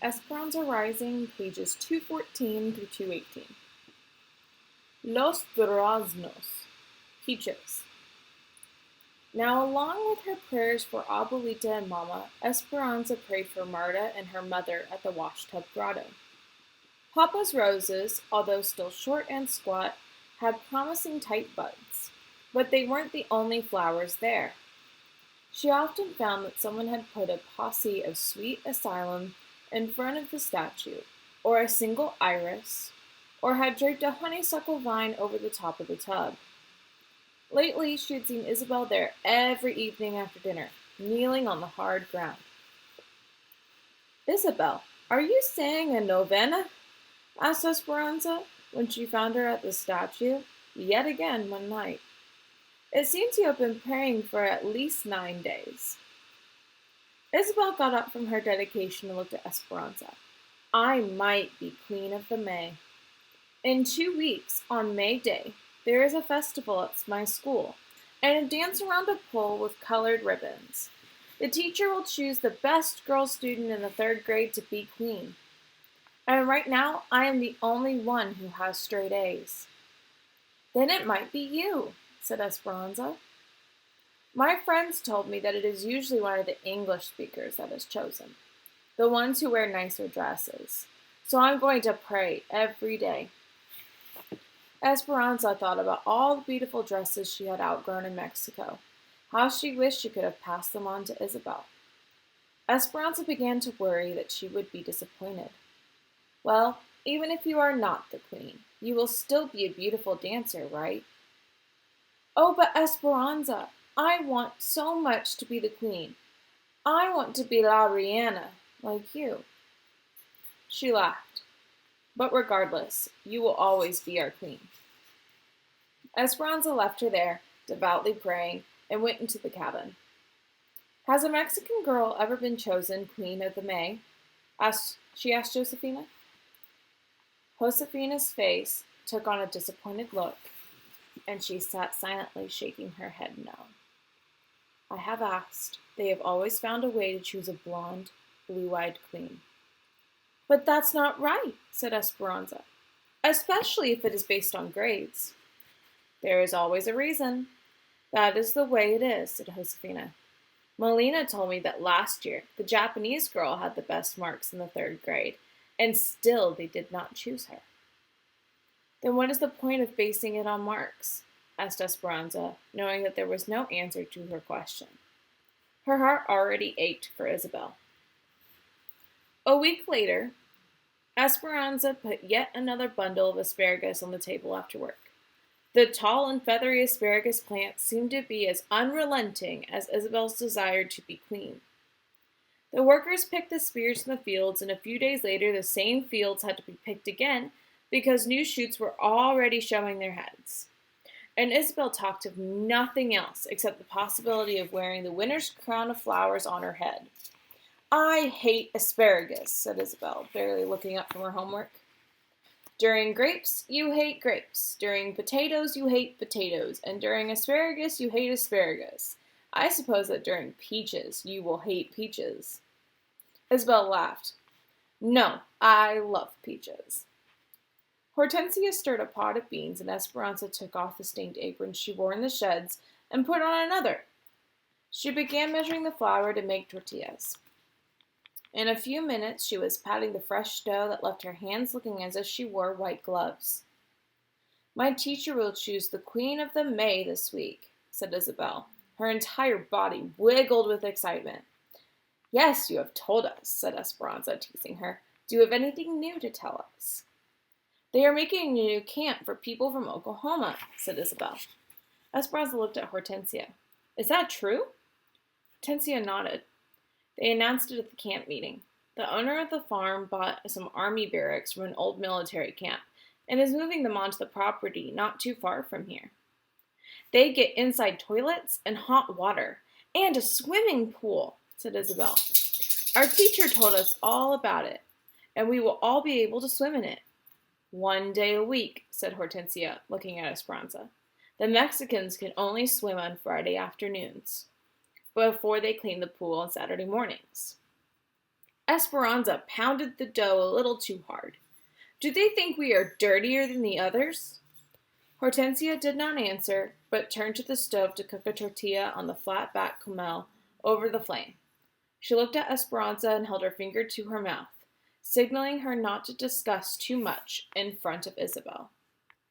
Esperanza Rising, pages 214 through 218. Los duraznos, peaches. Now, along with her prayers for Abuelita and Mama, Esperanza prayed for Marta and her mother at the washtub grotto. Papa's roses, although still short and squat, had promising tight buds, but they weren't the only flowers there. She often found that someone had put a posse of sweet asylum in front of the statue, or a single iris, or had draped a honeysuckle vine over the top of the tub. Lately, she had seen Isabel there every evening after dinner, kneeling on the hard ground. "Isabel, are you saying a novena?" asked Esperanza when she found her at the statue, yet again one night. "It seems you have been praying for at least 9 days." Isabel got up from her dedication and looked at Esperanza. "I might be Queen of the May. In 2 weeks, on May Day, there is a festival at my school, and a dance around a pole with colored ribbons. The teacher will choose the best girl student in the 3rd grade to be queen. And right now, I am the only one who has straight A's." "Then it might be you," said Esperanza. "My friends told me that it is usually one of the English speakers that is chosen, the ones who wear nicer dresses. So I'm going to pray every day." Esperanza thought about all the beautiful dresses she had outgrown in Mexico. How she wished she could have passed them on to Isabel. Esperanza began to worry that she would be disappointed. "Well, even if you are not the queen, you will still be a beautiful dancer, right?" "Oh, but Esperanza, I want so much to be the queen. I want to be La Reina, like you." She laughed. "But regardless, you will always be our queen." Esperanza left her there, devoutly praying, and went into the cabin. "Has a Mexican girl ever been chosen Queen of the May?" she asked Josefina. Josefina's face took on a disappointed look, and she sat silently shaking her head no. "I have asked. They have always found a way to choose a blonde, blue-eyed queen." "But that's not right," said Esperanza, "especially if it is based on grades." "There is always a reason. That is the way it is," said Josefina. "Melina told me that last year the Japanese girl had the best marks in the 3rd grade, and still they did not choose her." "Then what is the point of basing it on marks?" asked Esperanza, knowing that there was no answer to her question. Her heart already ached for Isabel. A week later, Esperanza put yet another bundle of asparagus on the table after work. The tall and feathery asparagus plant seemed to be as unrelenting as Isabel's desire to be queen. The workers picked the spears in the fields, and a few days later the same fields had to be picked again because new shoots were already showing their heads. And Isabel talked of nothing else except the possibility of wearing the winter's crown of flowers on her head. "I hate asparagus," said Isabel, barely looking up from her homework. "During grapes, you hate grapes. During potatoes, you hate potatoes. And during asparagus, you hate asparagus. I suppose that during peaches, you will hate peaches." Isabel laughed. "No, I love peaches." Hortensia stirred a pot of beans, and Esperanza took off the stained apron she wore in the sheds and put on another. She began measuring the flour to make tortillas. In a few minutes, she was patting the fresh dough that left her hands looking as if she wore white gloves. "My teacher will choose the Queen of the May this week," said Isabel. Her entire body wiggled with excitement. "Yes, you have told us," said Esperanza, teasing her. "Do you have anything new to tell us?" "They are making a new camp for people from Oklahoma," said Isabel. Esperanza looked at Hortensia. "Is that true?" Hortensia nodded. They announced it at the camp meeting. The owner of the farm bought some army barracks from an old military camp and is moving them onto the property not too far from here. "They get inside toilets and hot water and a swimming pool," said Isabel. "Our teacher told us all about it, and we will all be able to swim in it." "1 day a week," said Hortensia, looking at Esperanza. "The Mexicans can only swim on Friday afternoons, before they clean the pool on Saturday mornings." Esperanza pounded the dough a little too hard. Do they think we are dirtier than the others? Hortensia did not answer, but turned to the stove to cook a tortilla on the flat back comal over the flame. She looked at Esperanza and held her finger to her mouth, signaling her not to discuss too much in front of Isabel.